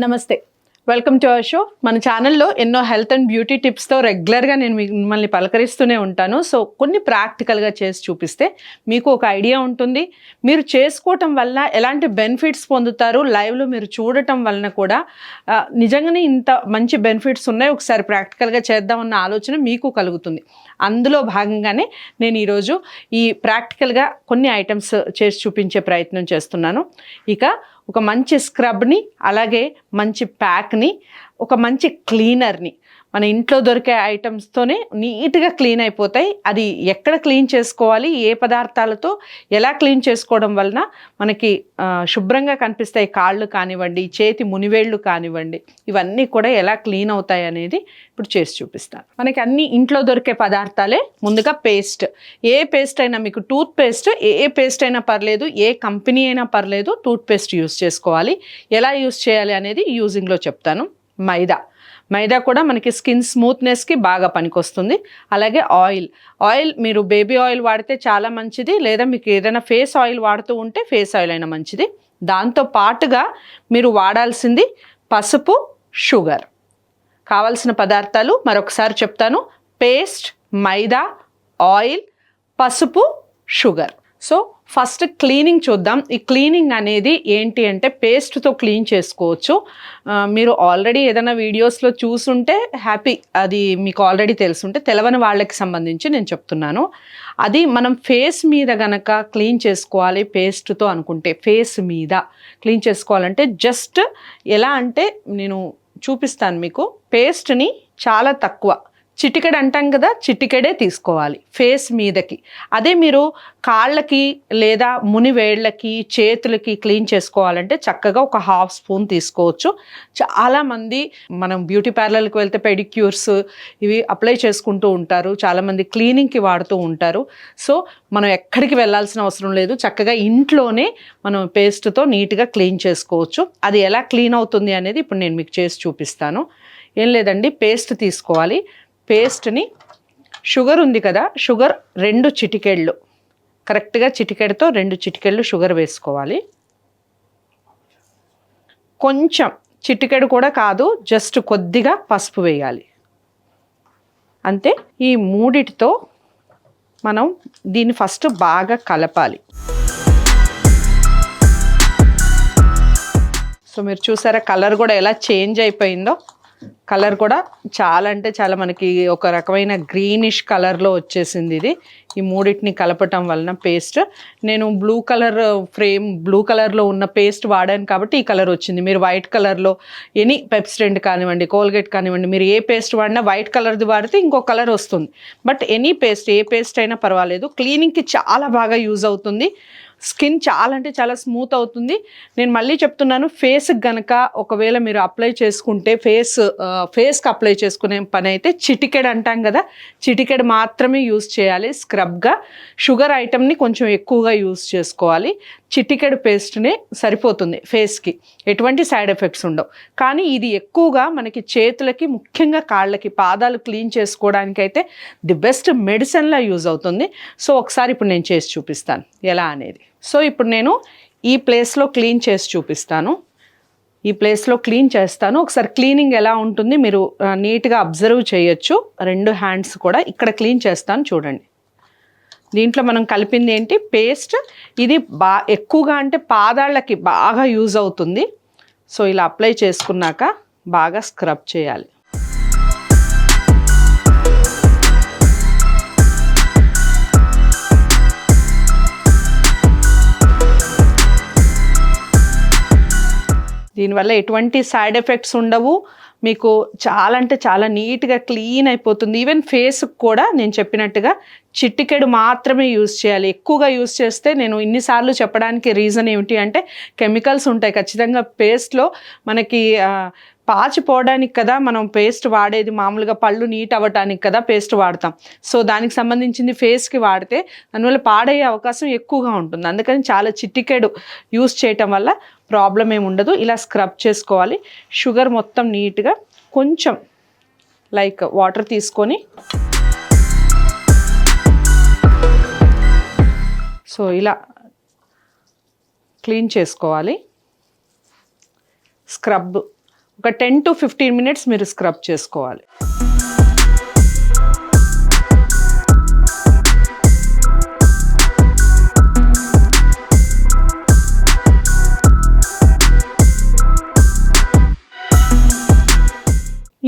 నమస్తే, welcome to our show. మన ఛానల్లో ఎన్నో హెల్త్ అండ్ బ్యూటీ టిప్స్తో రెగ్యులర్గా నేను మిమ్మల్ని పలకరిస్తూనే ఉంటాను. సో కొన్ని ప్రాక్టికల్గా చేసి చూపిస్తే మీకు ఒక ఐడియా ఉంటుంది. మీరు చేసుకోవటం వల్ల ఎలాంటి బెనిఫిట్స్ పొందుతారు, లైవ్లో మీరు చూడటం వలన కూడా నిజంగానే ఇంత మంచి బెనిఫిట్స్ ఉన్నాయి, ఒకసారి ప్రాక్టికల్గా చేద్దామన్న ఆలోచన మీకు కలుగుతుంది. అందులో భాగంగానే నేను ఈరోజు ఈ ప్రాక్టికల్గా కొన్ని ఐటమ్స్ చేసి చూపించే ప్రయత్నం చేస్తున్నాను. ఇక ఒక మంచి స్క్రబ్ని, అలాగే మంచి ప్యాక్ని, ఒక మంచి క్లీనర్ని, మన ఇంట్లో దొరికే ఐటమ్స్తోనే నీట్గా క్లీన్ అయిపోతాయి. అది ఎక్కడ క్లీన్ చేసుకోవాలి, ఏ పదార్థాలతో ఎలా క్లీన్ చేసుకోవడం వలన మనకి శుభ్రంగా కనిపిస్తాయి, కాళ్ళు కానివ్వండి, చేతి మునివేళ్ళు కానివ్వండి, ఇవన్నీ కూడా ఎలా క్లీన్ అవుతాయి అనేది ఇప్పుడు చేసి చూపిస్తాను. మనకి అన్ని ఇంట్లో దొరికే పదార్థాలే. ముందుగా పేస్ట్, ఏ పేస్ట్ అయినా, మీకు టూత్ పేస్ట్ ఏ పేస్ట్ అయినా పర్లేదు, ఏ కంపెనీ అయినా పర్లేదు, టూత్ పేస్ట్ యూస్ చేసుకోవాలి. ఎలా యూస్ చేయాలి అనేది యూజింగ్లో చెప్తాను. మైదా కూడా మనకి స్కిన్ స్మూత్నెస్కి బాగా పనికొస్తుంది. అలాగే ఆయిల్ మీరు బేబీ ఆయిల్ వాడితే చాలా మంచిది, లేదా మీకు ఏదైనా ఫేస్ ఆయిల్ వాడుతూ ఉంటే ఫేస్ ఆయిల్ అయినా మంచిది. దాంతో పాటుగా మీరు వాడాల్సింది పసుపు, షుగర్. కావాల్సిన పదార్థాలు మరొకసారి చెప్తాను: పేస్ట్, మైదా, ఆయిల్, పసుపు, షుగర్. సో ఫస్ట్ క్లీనింగ్ చూద్దాం. ఈ క్లీనింగ్ అనేది ఏంటి అంటే పేస్ట్తో క్లీన్ చేసుకోవచ్చు. మీరు ఆల్రెడీ ఏదైనా వీడియోస్లో చూసుంటే హ్యాపీ, అది మీకు ఆల్రెడీ తెలుసుంటే, తెలవని వాళ్ళకి సంబంధించి నేను చెప్తున్నాను. అది మనం ఫేస్ మీద గనక క్లీన్ చేసుకోవాలి పేస్ట్తో అనుకుంటే, ఫేస్ మీద క్లీన్ చేసుకోవాలంటే జస్ట్ ఎలా అంటే నేను చూపిస్తాను మీకు. పేస్ట్ని చాలా తక్కువ, చిటికెడు అంటాం కదా, చిటికెడే తీసుకోవాలి ఫేస్ మీదకి. అదే మీరు కాళ్ళకి లేదా మునివేళ్ళకి, చేతులకి క్లీన్ చేసుకోవాలంటే చక్కగా ఒక హాఫ్ స్పూన్ తీసుకోవచ్చు. చాలామంది మనం బ్యూటీ పార్లర్కి వెళ్తే పెడిక్యూర్స్ ఇవి అప్లై చేసుకుంటూ ఉంటారు, చాలామంది క్లీనింగ్కి వాడుతూ ఉంటారు. సో మనం ఎక్కడికి వెళ్ళాల్సిన అవసరం లేదు, చక్కగా ఇంట్లోనే మనం పేస్ట్తో నీట్గా క్లీన్ చేసుకోవచ్చు. అది ఎలా క్లీన్ అవుతుంది అనేది ఇప్పుడు నేను మీకు చేసి చూపిస్తాను. ఏం లేదండి, పేస్ట్ తీసుకోవాలి. పేస్ట్ని, షుగర్ ఉంది కదా, షుగర్ 2 చిటికెళ్ళు, కరెక్ట్గా చిటికెడుతో 2 చిటికెళ్ళు షుగర్ వేసుకోవాలి. కొంచెం, చిటికెడు కూడా కాదు, జస్ట్ కొద్దిగా పసుపు వేయాలి, అంతే. ఈ మూడిటితో మనం దీన్ని ఫస్ట్ బాగా కలపాలి. సో మీరు చూసారా కలర్ కూడా ఎలా చేంజ్ అయిపోయిందో. కలర్ కూడా చాలా అంటే చాలా మనకి ఒక రకమైన గ్రీనిష్ కలర్లో వచ్చేసింది ఇది. ఈ మూడింటిని కలపటం వలన పేస్ట్, నేను బ్లూ కలర్లో ఉన్న పేస్ట్ వాడాను కాబట్టి ఈ కలర్ వచ్చింది. మీరు వైట్ కలర్లో ఎనీ పెప్సోడెంట్ కానివ్వండి, కోల్గేట్ కానివ్వండి, మీరు ఏ పేస్ట్ వాడినా వైట్ కలర్ది వాడితే ఇంకో కలర్ వస్తుంది. బట్ ఎనీ పేస్ట్, ఏ పేస్ట్ అయినా పర్వాలేదు, క్లీనింగ్కి చాలా బాగా యూజ్ అవుతుంది. స్కిన్ చాలా అంటే చాలా స్మూత్ అవుతుంది. నేను మళ్ళీ చెప్తున్నాను, ఫేస్కి గనక ఒకవేళ మీరు అప్లై చేసుకుంటే, ఫేస్కి అప్లై చేసుకునే పని అయితే చిటికెడు అంటాం కదా, చిటికెడు మాత్రమే యూజ్ చేయాలి స్క్రబ్గా. షుగర్ ఐటమ్ని కొంచెం ఎక్కువగా యూజ్ చేసుకోవాలి. చిటికెడు పేస్ట్నే సరిపోతుంది ఫేస్కి, ఎటువంటి సైడ్ ఎఫెక్ట్స్ ఉండవు. కానీ ఇది ఎక్కువగా మనకి చేతులకి, ముఖ్యంగా కాళ్ళకి, పాదాలు క్లీన్ చేసుకోవడానికి అయితే ది బెస్ట్ మెడిసిన్లా యూజ్ అవుతుంది. సో ఒకసారి ఇప్పుడు నేను చేసి చూపిస్తాను ఎలా అనేది. సో ఇప్పుడు నేను ఈ ప్లేస్లో క్లీన్ చేసి చూపిస్తాను. ఈ ప్లేస్లో క్లీన్ చేస్తాను. ఒకసారి క్లీనింగ్ ఎలా ఉంటుంది మీరు నీట్గా అబ్జర్వ్ చేయొచ్చు. 2 హ్యాండ్స్ కూడా ఇక్కడ క్లీన్ చేస్తాను చూడండి. దీంట్లో మనం కలిపింది ఏంటి, పేస్ట్. ఇది ఎక్కువగా అంటే పాదాళ్ళకి బాగా యూజ్ అవుతుంది. సో ఇలా అప్లై చేసుకున్నాక బాగా స్క్రబ్ చేయాలి. దీనివల్ల ఎటువంటి సైడ్ ఎఫెక్ట్స్ ఉండవు. మీకు చాలా అంటే చాలా నీట్గా క్లీన్ అయిపోతుంది. ఈవెన్ ఫేస్కి కూడా నేను చెప్పినట్టుగా చిటికెడు మాత్రమే యూజ్ చేయాలి. ఎక్కువగా యూజ్ చేస్తే, నేను ఇన్నిసార్లు చెప్పడానికి రీజన్ ఏమిటి అంటే, కెమికల్స్ ఉంటాయి ఖచ్చితంగా పేస్ట్లో. మనకి పాచిపోవడానికి కదా మనం పేస్ట్ వాడేది, మామూలుగా పళ్ళు నీట్ అవ్వటానికి కదా పేస్ట్ వాడతాం. సో దానికి సంబంధించింది ఫేస్కి వాడితే దానివల్ల పాడయ్యే అవకాశం ఎక్కువగా ఉంటుంది. అందుకని చాలా చిటికెడు యూజ్ చేయటం వల్ల ప్రాబ్లం ఏమి ఉండదు. ఇలా స్క్రబ్ చేసుకోవాలి. షుగర్ మొత్తం నీట్గా కొంచెం లైక్ వాటర్ తీసుకొని, సో ఇలా క్లీన్ చేసుకోవాలి. స్క్రబ్ ఒక 10 to 15 మినిట్స్ మీరు స్క్రబ్ చేసుకోవాలి.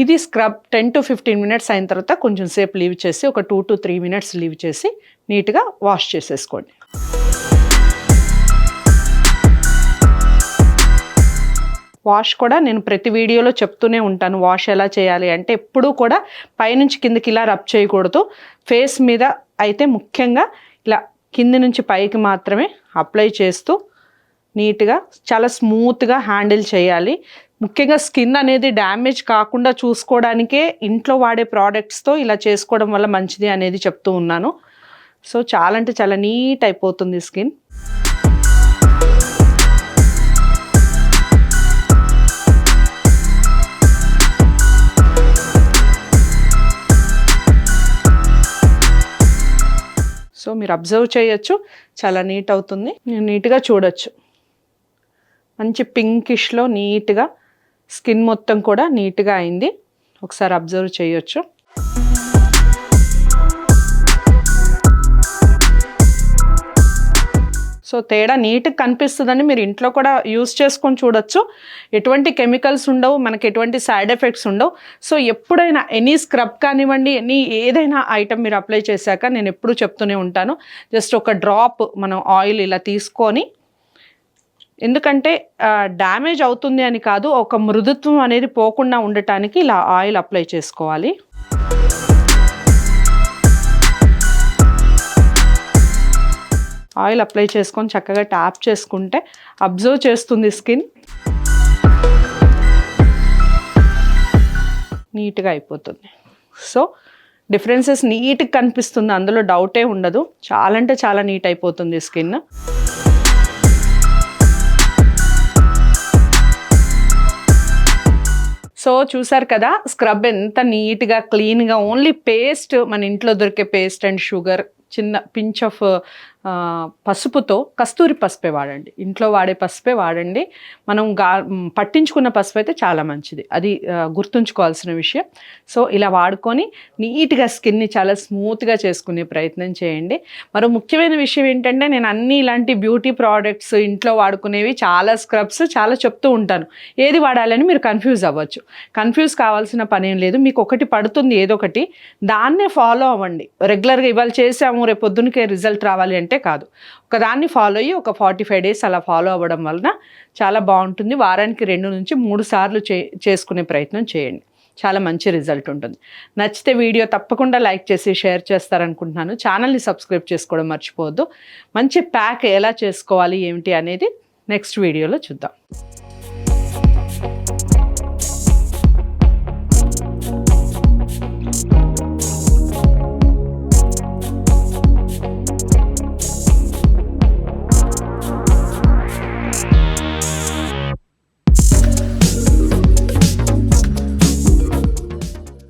ఇది స్క్రబ్ 10 to 15 మినిట్స్ అయిన తర్వాత కొంచెం సేపు లీవ్ చేసి ఒక 2 to 3 మినిట్స్ లీవ్ చేసి నీట్గా వాష్ చేసేసుకోండి. వాష్ కూడా నేను ప్రతి వీడియోలో చెప్తూనే ఉంటాను. వాష్ ఎలా చేయాలి అంటే ఎప్పుడూ కూడా పైనుంచి కిందకి ఇలా రబ్ చేయకూడదు. ఫేస్ మీద అయితే ముఖ్యంగా ఇలా కింది నుంచి పైకి మాత్రమే అప్లై చేస్తూ నీట్గా చాలా స్మూత్గా హ్యాండిల్ చేయాలి. ముఖ్యంగా స్కిన్ అనేది డ్యామేజ్ కాకుండా చూసుకోవడానికే ఇంట్లో వాడే ప్రోడక్ట్స్తో ఇలా చేసుకోవడం వల్ల మంచిది అనేది చెప్తూ ఉన్నాను. సో చాలా అంటే చాలా నీట్ అయిపోతుంది స్కిన్. సో మీరు అబ్జర్వ్ చేయొచ్చు, చాలా నీట్ అవుతుంది. నీట్గా చూడొచ్చు, మంచి పింకిష్లో నీట్గా స్కిన్ మొత్తం కూడా నీట్గా అయింది. ఒకసారి అబ్జర్వ్ చేయొచ్చు. సో తేడా నీట్గా కనిపిస్తుందని మీరు ఇంట్లో కూడా యూస్ చేసుకొని చూడొచ్చు. ఎటువంటి కెమికల్స్ ఉండవు, మనకి ఎటువంటి సైడ్ ఎఫెక్ట్స్ ఉండవు. సో ఎప్పుడైనా ఎనీ స్క్రబ్ కానివ్వండి, ఏదైనా ఐటమ్ మీరు అప్లై చేశాక నేను ఎప్పుడూ చెప్తూనే ఉంటాను, జస్ట్ ఒక డ్రాప్ మనం ఆయిల్ ఇలా తీసుకొని, ఎందుకంటే డ్యామేజ్ అవుతుంది అని కాదు, ఒక మృదుత్వం అనేది పోకుండా ఉండటానికి ఇలా ఆయిల్ అప్లై చేసుకోవాలి. ఆయిల్ అప్లై చేసుకొని చక్కగా ట్యాప్ చేసుకుంటే అబ్జర్వ్ చేస్తుంది స్కిన్, నీట్గా అయిపోతుంది. సో డిఫరెన్సెస్ నీట్గా కనిపిస్తుంది, అందులో డౌటే ఉండదు. చాలా అంటే చాలా నీట్ అయిపోతుంది స్కిన్. సో చూసారు కదా స్క్రబ్ ఎంత నీట్గా క్లీన్గా, ఓన్లీ పేస్ట్, మన ఇంట్లో దొరికే పేస్ట్ అండ్ షుగర్, చిన్న పించ్ ఆఫ్ పసుపుతో, కస్తూరి పసుపే వాడండి, ఇంట్లో వాడే పసుపే వాడండి. మనం పట్టించుకున్న పసుపు అయితే చాలా మంచిది, అది గుర్తుంచుకోవాల్సిన విషయం. సో ఇలా వాడుకొని నీట్గా స్కిన్ని చాలా స్మూత్గా చేసుకునే ప్రయత్నం చేయండి. మరో ముఖ్యమైన విషయం ఏంటంటే, నేను అన్ని ఇలాంటి బ్యూటీ ప్రోడక్ట్స్ ఇంట్లో వాడుకునేవి చాలా స్క్రబ్స్ చాలా చెప్తూ ఉంటాను. ఏది వాడాలని మీరు కన్ఫ్యూజ్ అవ్వచ్చు. కన్ఫ్యూజ్ కావాల్సిన పని ఏం లేదు. మీకు ఒకటి పడుతుంది ఏదో ఒకటి, దాన్నే ఫాలో అవ్వండి. రెగ్యులర్గా ఇవాళ చేసాము రేపు పొద్దునకే రిజల్ట్ రావాలి అంటే కాదు, ఒకదాన్ని ఫాలో అయ్యి ఒక 45 days అలా ఫాలో అవ్వడం వలన చాలా బాగుంటుంది. వారానికి 2 నుంచి 3 సార్లు చేసుకునే ప్రయత్నం చేయండి, చాలా మంచి రిజల్ట్ ఉంటుంది. నచ్చితే వీడియో తప్పకుండా లైక్ చేసి షేర్ చేస్తారనుకుంటున్నాను. ఛానల్ని సబ్స్క్రైబ్ చేసుకోవడం మర్చిపోవద్దు. మంచి ప్యాక్ ఎలా చేసుకోవాలి ఏమిటి అనేది నెక్స్ట్ వీడియోలో చూద్దాం.